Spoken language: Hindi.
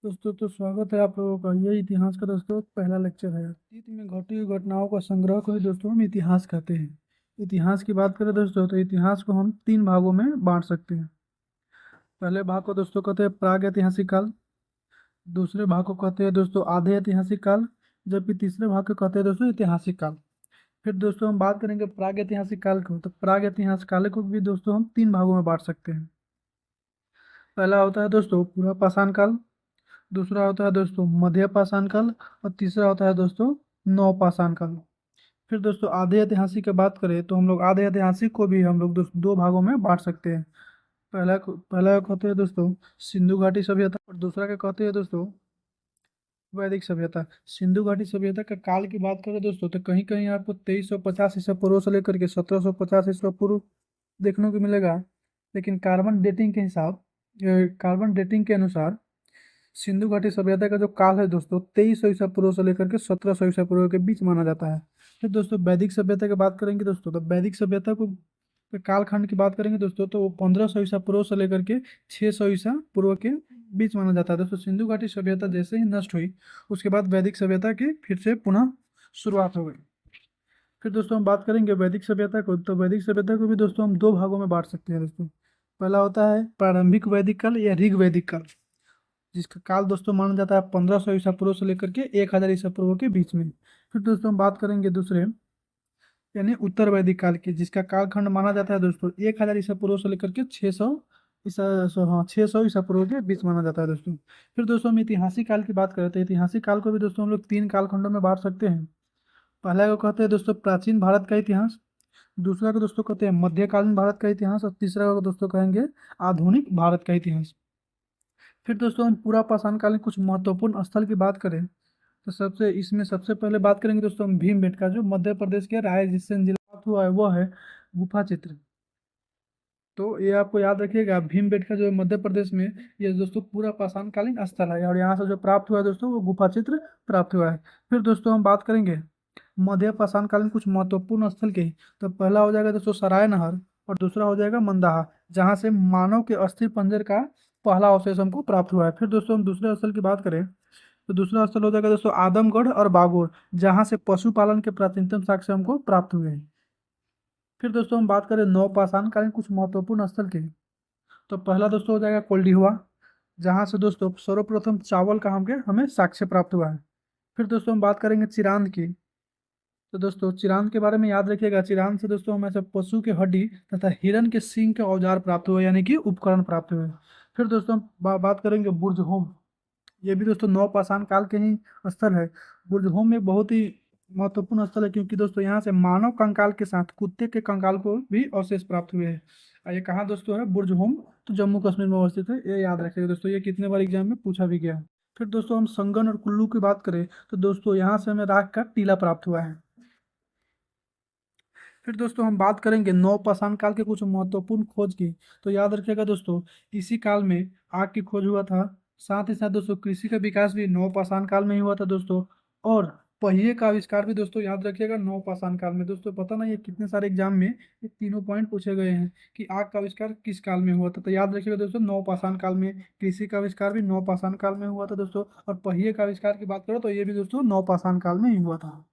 दोस्तों तो स्वागत है आप लोगों का। ये इतिहास का दोस्तों पहला लेक्चर है। अतीत में घटी हुई घटनाओं का संग्रह को ही दोस्तों हम इतिहास कहते हैं। इतिहास की बात करें दोस्तों तो इतिहास को हम तीन भागों में बांट सकते हैं। पहले भाग को दोस्तों कहते हैं प्राग ऐतिहासिक काल। दूसरे भाग को कहते हैं दोस्तों आधे ऐतिहासिक काल। जबकि तीसरे भाग को कहते हैं दोस्तों ऐतिहासिक काल। फिर दोस्तों हम बात करेंगे प्राग ऐतिहासिक काल को, तो प्राग ऐतिहासिक काल को भी दोस्तों हम तीन भागों में बांट सकते हैं। पहला होता है दोस्तों पूरा पाषाण काल। दूसरा होता है दोस्तों मध्य पाषाण काल। और तीसरा होता है दोस्तों नवपाषाण काल। फिर दोस्तों आधे ऐतिहासिक की बात करें तो हम लोग आधे ऐतिहासिक को भी हम लोग दोस्तों दो भागों में बांट सकते हैं। पहला कहते हैं दोस्तों सिंधु घाटी सभ्यता और दूसरा क्या कहते हैं दोस्तों वैदिक सभ्यता। सिंधु घाटी सभ्यता का काल की बात करें दोस्तों तो कहीं कहीं आपको 2350 ईसा पूर्व से लेकर के 1750 ईसा पूर्व देखने को मिलेगा। लेकिन कार्बन डेटिंग के अनुसार सिंधु घाटी सभ्यता का जो काल है दोस्तों 2300 ईसा पूर्व से लेकर के 1700 ईसा पूर्व के बीच माना जाता है। फिर दोस्तों वैदिक सभ्यता की बात करेंगे दोस्तों तो वैदिक सभ्यता को कालखंड की बात करेंगे दोस्तों तो वो 1500 ईसा पूर्व से लेकर के 600 ईसा पूर्व के बीच माना जाता है। दोस्तों सिंधु घाटी सभ्यता जैसे ही नष्ट हुई उसके बाद वैदिक सभ्यता की फिर से पुनः शुरुआत हो गई। फिर दोस्तों हम बात करेंगे वैदिक सभ्यता को, तो वैदिक सभ्यता को भी दोस्तों हम दो भागों में बांट सकते हैं दोस्तों। पहला होता है प्रारंभिक वैदिक काल या ऋग वैदिक काल, जिसका काल दोस्तों माना जाता है 1500 ईसा पूर्व से लेकर के 1000 ईसा पूर्व के बीच में। फिर दोस्तों हम बात करेंगे दूसरे यानी उत्तर वैदिक काल की, जिसका कालखंड माना जाता है दोस्तों 1000 ईसा पूर्व से लेकर के 600 ईसा पूर्व के बीच माना जाता है दोस्तों। फिर दोस्तों हम ऐतिहासिक काल की बात करते हैं। ऐतिहासिक काल को भी दोस्तों हम लोग तीन कालखंडों में बांट सकते हैं। पहला को कहते हैं दोस्तों प्राचीन भारत का इतिहास। दूसरा को दोस्तों कहते हैं मध्यकालीन भारत का इतिहास। और तीसरा को दोस्तों कहेंगे आधुनिक भारत का इतिहास। फिर दोस्तों हम पूरा पाषाण काल में कुछ महत्वपूर्ण स्थल की बात करें तो सबसे पहले बात करेंगे दोस्तों हम भीमबेटका, जो मध्य प्रदेश के रायसेन जिला में हुआ है वो है गुफा चित्र। तो ये आपको याद रखिएगा भीमबेटका जो है मध्य प्रदेश में, ये दोस्तों पूरा पाषाण कालीन स्थल है और यहाँ से जो प्राप्त हुआ है दोस्तों वो गुफा चित्र प्राप्त हुआ है। फिर दोस्तों हम बात करेंगे मध्य पाषाण कालीन कुछ महत्वपूर्ण स्थल के, तो पहला हो जाएगा दोस्तों सराय नहर और दूसरा हो जाएगा मंदाहा, जहाँ से मानव के अस्थि पंजर का पहला अवशेष हमको प्राप्त हुआ है। फिर दोस्तों हम दूसरे स्थल की बात करें तो दूसरा स्थल हो जाएगा दोस्तों आदमगढ़ और बागोर, जहाँ से पशुपालन के प्राचीनतम साक्ष्य हमको प्राप्त हुए हैं। फिर दोस्तों हम बात करें नवपाषाण कालीन कुछ महत्वपूर्ण स्थल की, तो पहला दोस्तों हो जाएगा कोल्डिहुआ, जहाँ से दोस्तों सर्वप्रथम चावल का हमें साक्ष्य प्राप्त हुआ है। फिर दोस्तों हम बात करेंगे चिरांद की, तो दोस्तों चिरांद के बारे में याद रखिएगा। चिरांद से दोस्तों हमें सब पशु के हड्डी तथा हिरण के सींग के औजार प्राप्त हुए यानी कि उपकरण प्राप्त हुए। फिर दोस्तों हम बात करेंगे बुर्जहोम। ये भी दोस्तों नवपाषाण काल के ही स्थल है। बुर्जहोम एक बहुत ही महत्वपूर्ण स्थल है क्योंकि दोस्तों यहाँ से मानव कंकाल के साथ कुत्ते के कंकाल को भी अवशेष प्राप्त हुए हैं। और ये कहाँ दोस्तों है बुर्जहोम, तो जम्मू कश्मीर में अवस्थित है। ये याद रखिएगा दोस्तों, ये कितने बार एग्जाम में पूछा भी गया है। फिर दोस्तों हम संगन और कुल्लू की बात करें तो दोस्तों यहाँ से हमें राख का टीला प्राप्त हुआ है। फिर दोस्तों हम बात करेंगे नवपाषाण काल के कुछ महत्वपूर्ण खोज की, तो याद रखिएगा दोस्तों इसी काल में आग की खोज हुआ था। साथ ही साथ दोस्तों कृषि का विकास भी नवपाषाण काल में ही हुआ था दोस्तों। और पहिए का आविष्कार भी दोस्तों याद रखिएगा नवपाषाण काल में। दोस्तों पता नहीं ये कितने सारे एग्जाम में ये तीनों पॉइंट पूछे गए हैं कि आग का आविष्कार किस काल में हुआ था, तो याद रखिएगा दोस्तों नवपाषाण काल में। कृषि का आविष्कार भी नवपाषाण काल में हुआ था दोस्तों। और पहिए का आविष्कार की बात करो तो ये भी दोस्तों नवपाषाण काल में ही हुआ था।